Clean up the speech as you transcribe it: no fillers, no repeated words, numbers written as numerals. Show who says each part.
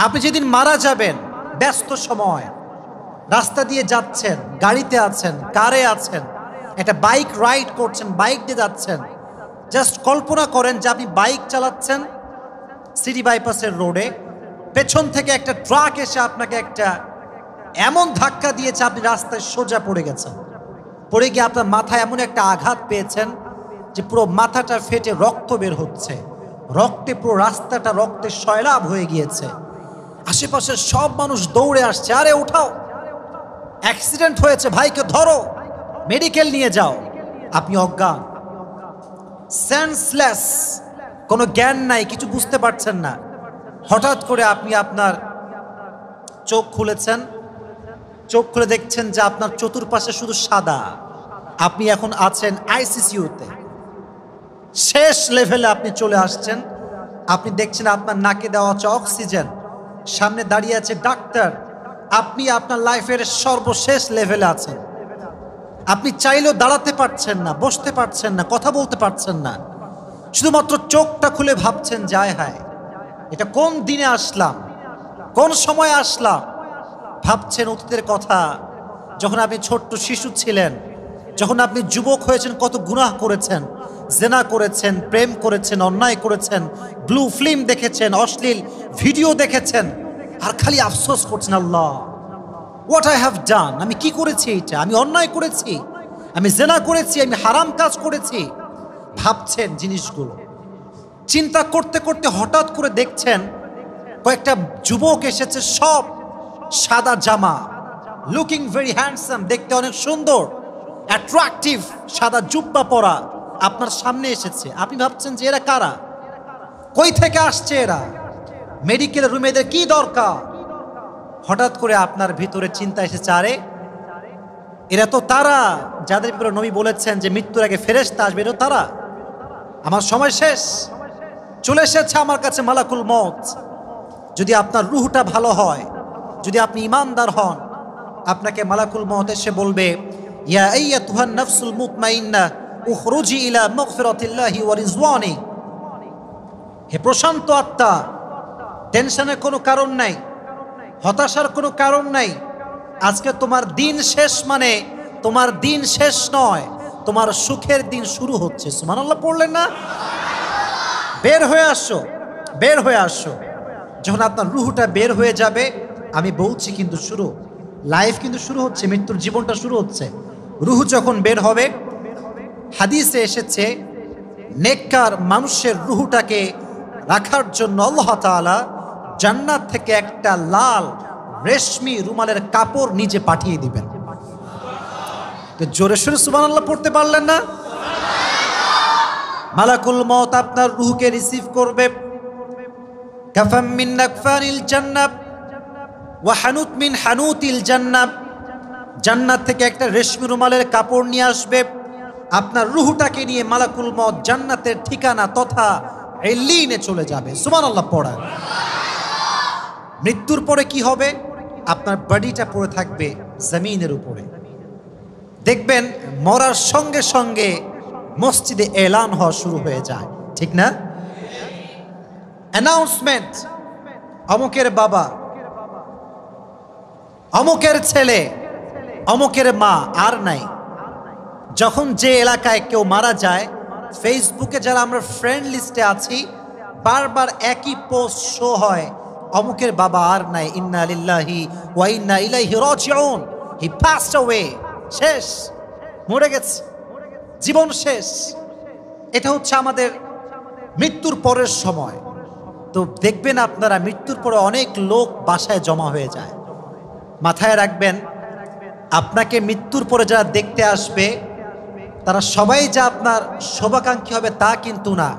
Speaker 1: আপনি যেদিন মারা যাবেন, ব্যস্ত সময়, রাস্তা দিয়ে যাচ্ছেন, গাড়িতে আছেন, কারে আছেন, একটা বাইক রাইড করছেন, বাইক দিয়ে যাচ্ছেন, জাস্ট কল্পনা করেন যে আপনি বাইক চালাচ্ছেন সিটি বাইপাসের রোডে, পেছন থেকে একটা ট্রাক এসে আপনাকে একটা এমন ধাক্কা দিয়েছে, আপনি রাস্তায় সোজা পড়ে গেছেন। পড়ে গিয়ে আপনার মাথায় এমন একটা আঘাত পেয়েছেন যে পুরো মাথাটা ফেটে রক্ত বের হচ্ছে, রক্তে পুরো রাস্তাটা রক্তে সয়লাব হয়ে গিয়েছে। আশেপাশের সব মানুষ দৌড়ে আসছে, আরে উঠাও, অ্যাক্সিডেন্ট হয়েছে, ভাইকে ধরো, মেডিকেল নিয়ে যাও। আপনি অজ্ঞান, সেন্সলেস, কোনো জ্ঞান নাই, কিছু বুঝতে পারছেন না। হঠাৎ করে আপনি আপনার চোখ খুলেছেন, চোখ খুলে দেখছেন যে আপনার চতুর্পাশে শুধু সাদা। আপনি এখন আছেন আইসিইউতে, শেষ লেভেলে আপনি চলে আসছেন। আপনি দেখছেন আপনার নাকে দেওয়া হচ্ছে অক্সিজেন, সামনে দাঁড়িয়ে আছে ডাক্তার। আপনি আপনার লাইফের সর্বশেষ লেভেলে আছেন। আপনি চাইলেও দাঁড়াতে পারছেন না, বসতে পারছেন না, কথা বলতে পারছেন না, শুধুমাত্র চোখটা খুলে ভাবছেন যে আয় হায়, এটা কোন দিনে আসলাম, কোন সময় আসলাম। ভাবছেন অতীতের কথা, যখন আপনি ছোট্ট শিশু ছিলেন, যখন আপনি যুবক হয়েছেন, কত গুনাহ করেছেন, জেনা করেছেন, প্রেম করেছেন, অন্যায় করেছেন, ব্লু ফিল্ম দেখেছেন, অশ্লীল ভিডিও দেখেছেন, আর খালি আফসোস করছেন, আল্লাহ হোয়াট আই হ্যাভ ডান, আমি কি করেছি, এটা আমি অন্যায় করেছি, আমি জেনা করেছি, আমি হারাম কাজ করেছি। ভাবছেন জিনিসগুলো, চিন্তা করতে করতে হঠাৎ করে দেখছেন কয়েকটা যুবক এসেছে, সব সাদা জামা, লুকিং ভেরি হ্যান্ডসাম, দেখতে অনেক সুন্দর, অ্যাট্রাকটিভ, সাদা জুব্বা পরা, আপনার সামনে এসেছে। আপনি ভাবছেন যে এরা কারা, কই থেকে আসছে এরা, মেডিকেল রুমে এদের কি দরকার। হঠাৎ করে আপনার ভিতরে চিন্তা এসেছে, আরে এরা তো তারা যাদের ব্যাপারে নবী বলেছেন যে মৃত্যুর আগে ফেরেশতা আসবে, এরা তারা। আমার সময় শেষ, চলে এসেছে আমার কাছে মালাকুল মউত। যদি আপনার রূহটা ভালো হয়, যদি আপনি ঈমানদার হন, আপনাকে মালাকুল মউত এসে বলবে, ইয়া আইয়াতুহান নাফসুল মুতমাইন্নাহ উখরুজি ইলা মাগফিরাতিল্লাহি ওয়া রিজওয়ানি। হে প্রশান্ত আত্মা, টেনশনের কোনো কারণ নাই, হতাশার কোনো কারণ নাই। আজকে তোমার দিন শেষ, মানে তোমার দিন শেষ নয়, তোমার সুখের দিন শুরু হচ্ছে। সুবহানাল্লাহ পড়লেন না? বের হয়ে আসো, বের হয়ে আসো। যখন আপনার রুহটা বের হয়ে যাবে, আমি বলছি কিন্তু শুরু, লাইফ কিন্তু শুরু হচ্ছে, মৃত্যুর জীবনটা শুরু হচ্ছে। রুহ যখন বের হবে, হাদিসে এসেছে নেককার মানুষের রুহটাকে রাখার জন্য আল্লাহ তাআলা জান্নাত থেকে একটা লাল রেশমি রুমালের কাপড় নিজে পাঠিয়ে দিবেন। তো জোরে সোরে সুবহানাল্লাহ পড়তে পারলেন না? মালাকুল মউত আপনার রূহকে রিসিভ করবে। কাফাম মিন নাকফানিল জান্নাত ওয়া হানুত মিন হানুতিল জান্নাত, জান্নাত থেকে একটা রেশমি রুমালের কাপড় নিয়ে আসবে। আপনার রূহটাকে নিয়ে মালাকুল মউত জান্নাতের ঠিকানা তথা ইল্লিনে চলে যাবে। সুবহানাল্লাহ পড়েন। মৃত্যুর পরে কি হবে? আপনার বডিটা পড়ে থাকবে জমিনের উপরে। দেখবেন মরার সঙ্গে সঙ্গে মসজিদে এলান হওয়া শুরু হয়ে যায়, ঠিক না? অ্যানাউন্সমেন্ট, অমুকের বাবা, অমুকের ছেলে, অমুকের মা আর নাই। যখন যে এলাকায় কেউ মারা যায়, ফেসবুকে যারা আমরা ফ্রেন্ড লিস্টে আছি, বারবার একই পোস্ট শো হয়, অমুকের বাবা আর নাই, ইন্না লিল্লাহি ওয়া ইন্না ইলাইহি রাজিউন, হি পাসড অ্যাওয়ে, শেষ, মরে গেছে, জীবন শেষ। এটা হচ্ছে আমাদের মৃত্যুর পরের সময়। তো দেখবেন আপনারা মৃত্যুর পরে অনেক লোক বাসায় জমা হয়ে যায়। মাথায় রাখবেন, আপনাকে মৃত্যুর পরে যারা দেখতে আসবে, তারা সবাই যে আপনার শুভাকাঙ্ক্ষী হবে তা কিন্তু না।